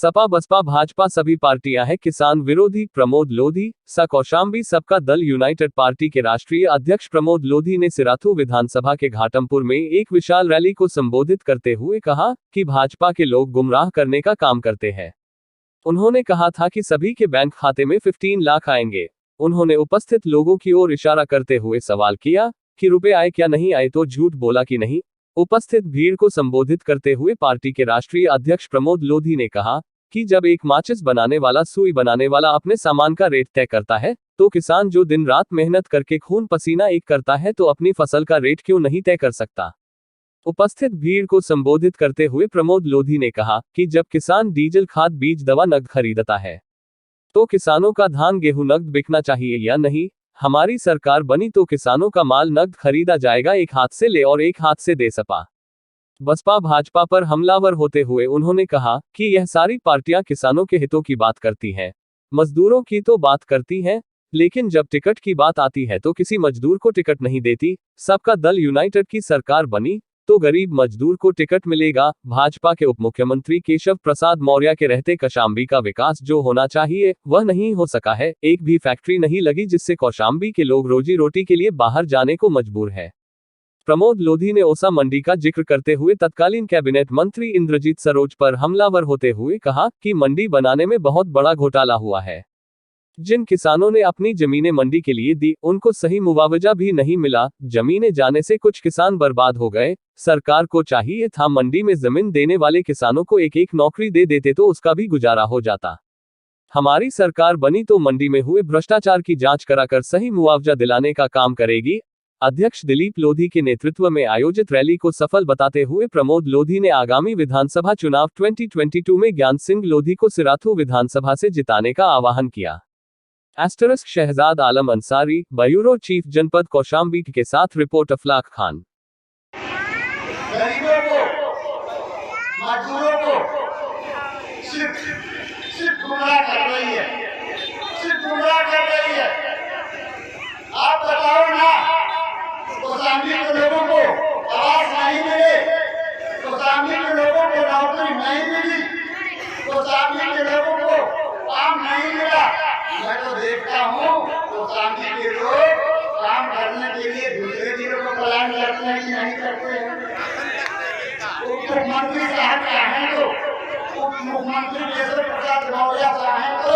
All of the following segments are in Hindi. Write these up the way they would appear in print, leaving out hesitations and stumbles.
सपा बसपा भाजपा सभी पार्टियां हैं किसान विरोधी। प्रमोद लोधी, सा कौशाम्बी सबका दल यूनाइटेड पार्टी के राष्ट्रीय अध्यक्ष प्रमोद लोधी ने सिराथू विधानसभा के घाटमपुर में एक विशाल रैली को संबोधित करते हुए कहा कि भाजपा के लोग गुमराह करने का काम करते हैं। उन्होंने कहा था कि सभी के बैंक खाते में 15 लाख आएंगे। उन्होंने उपस्थित लोगों की ओर इशारा करते हुए सवाल किया कि रुपए आए क्या नहीं आए, तो झूठ बोला कि नहीं। उपस्थित भीड़ को संबोधित करते हुए पार्टी के राष्ट्रीय अध्यक्ष प्रमोद लोधी ने कहा कि जब एक माचिस बनाने वाला सुई बनाने वाला अपने सामान का रेट तय करता है, तो किसान जो दिन रात मेहनत करके खून पसीना एक करता है, तो अपनी फसल का रेट क्यों नहीं तय कर सकता। उपस्थित भीड़ को संबोधित करते हुए प्रमोद लोधी ने कहा कि जब किसान डीजल खाद बीज दवा नकद खरीदता है, तो किसानों का धान गेहूं नकद बिकना चाहिए या नहीं। हमारी सरकार बनी तो किसानों का माल नकद खरीदा जाएगा, एक हाथ से ले और एक हाथ से दे। सपा बसपा भाजपा पर हमलावर होते हुए उन्होंने कहा कि यह सारी पार्टियां किसानों के हितों की बात करती हैं, मजदूरों की तो बात करती हैं, लेकिन जब टिकट की बात आती है तो किसी मजदूर को टिकट नहीं देती। सबका दल यूनाइटेड की सरकार बनी तो गरीब मजदूर को टिकट मिलेगा। भाजपा के उप मुख्यमंत्री केशव प्रसाद मौर्य के रहते कौशाम्बी का विकास जो होना चाहिए वह नहीं हो सका है। एक भी फैक्ट्री नहीं लगी, जिससे कौशाम्बी के लोग रोजी रोटी के लिए बाहर जाने को मजबूर है। प्रमोद लोधी ने ओसा मंडी का जिक्र करते हुए तत्कालीन कैबिनेट मंत्री इंद्रजीत सरोज पर हमलावर होते हुए कहा कि मंडी बनाने में बहुत बड़ा घोटाला हुआ है। जिन किसानों ने अपनी जमीनें मंडी के लिए दी, उनको सही मुआवजा भी नहीं मिला। जमीनें जाने से कुछ किसान बर्बाद हो गए। सरकार को चाहिए था मंडी में जमीन देने वाले किसानों को एक एक नौकरी दे देते, तो उसका भी गुजारा हो जाता। हमारी सरकार बनी तो मंडी में हुए भ्रष्टाचार की जांच कराकर सही मुआवजा दिलाने का काम करेगी। अध्यक्ष दिलीप लोधी के नेतृत्व में आयोजित रैली को सफल बताते हुए प्रमोद लोधी ने आगामी विधानसभा चुनाव 2022 में ज्ञान सिंह लोधी को सिराथू विधानसभा से जिताने का आह्वान किया। शहजाद आलम अंसारी, ब्यूरो चीफ, जनपद कौशाम्बी के साथ रिपोर्ट अफलाक खान। गरीबों को, मजदूरों को सिर्फ गुमराह कर रही है, सिर्फ गुमराह कर रही है। आप बताओ ना, कौशाम्बी के लोगों को आवास नहीं मिले, कौशाम्बी के लोगों को नौकरी नहीं मिली, कौशाम्बी के लोगों को काम नहीं मिला। मैं तो देखता हूँ कौशाम्बी के लोग काम करने के लिए दूसरे जिलों को पलायन करते हैं कि नहीं करते हैं। मुख्यमंत्री साहब चाहें तो, उप मुख्यमंत्री केशव प्रसाद मौर्य चाहें तो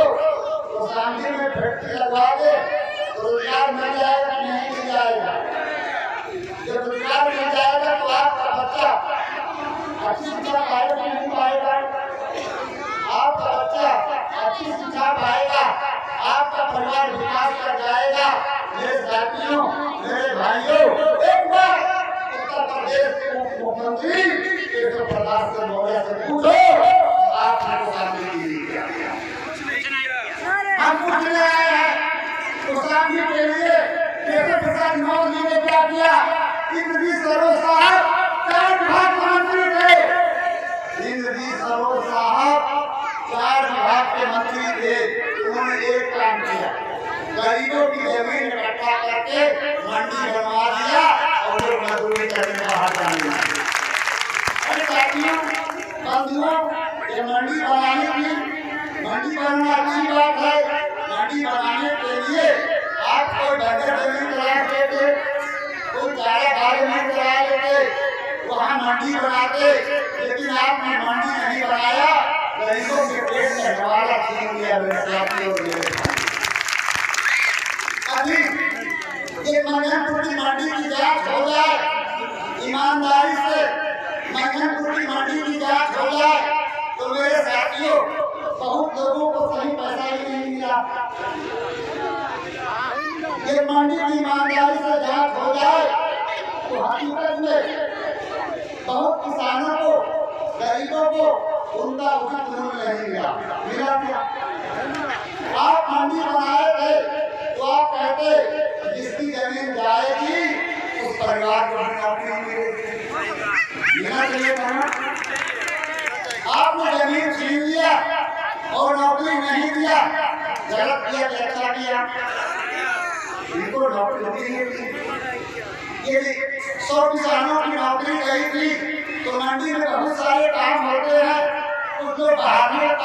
कौशाम्बी में फैक्ट्री लगवा दे, रोजगार मिल जाएगा नहीं मिल जाएगा। जब रोजगार मिल जाएगा तो आपका बच्चा अच्छी शिक्षा पाएगा नहीं पाएगा, आपका बच्चा अच्छी शिक्षा पाएगा, आपका परिवार विकास कर जाएगा। मेरे साथियों, मेरे भाइयों, एक बार उत्तर प्रदेश के उप मुख्यमंत्री केशव प्रसाद मौर्य से पूछो, आपने कौशाम्बी के लिए क्या किया? हम पूछने आए हैं कौशाम्बी के लिए केशव प्रसाद मौर्य ने क्या किया? इंद्रजीत सरोज साहब 4 विभाग के मंत्री थे। इंद्रजीत सरोज साहब 4 विभाग के मंत्री थे। उन्होंने एक काम किया, गरीबों की जमीन इकट्ठा करके मंडी बनवा दिया और लोग मजदूरी करने बाहर जाने लगे। अरे साथियों, बंधुओं, ये मंडी बनाने की, मंडी बनना अच्छी बात है। मंडी बनाने के लिए आप कोई बंजर जमीन करा देते, कोई चारा भाग में करा देते, वहाँ मंडी बनाते, लेकिन आपने मंडी नहीं बनाया, गरीबों के पेट में हवाला छीन लिया। अभी ये मंगनपुर की मंडी की जांच हो जाए, ईमानदारी से मंगनपुर की मंडी की जांच हो जाए, तो मेरे साथियों बहुत लोगों को सही पैसा ही नहीं मिला। ये मंडी की ईमानदारी से जांच हो जाए तो हकीकत में बहुत किसानों को, गरीबों को उनका उचित मूल्य नहीं मिला। आप मंडी बनाए थे तो आप कहते जिसकी जमीन जाएगी उस परिवार को नौकरी मिलेगी। आपने जमीन छीन लिया और नौकरी नहीं दिया, गलत किया कि अच्छा किया? इनको नौकरी नहीं दी। ये 100 किसानों की नौकरी गई थी तो मंडी में बहुत सारे काम होते हैं, कुछ लोग बाहर में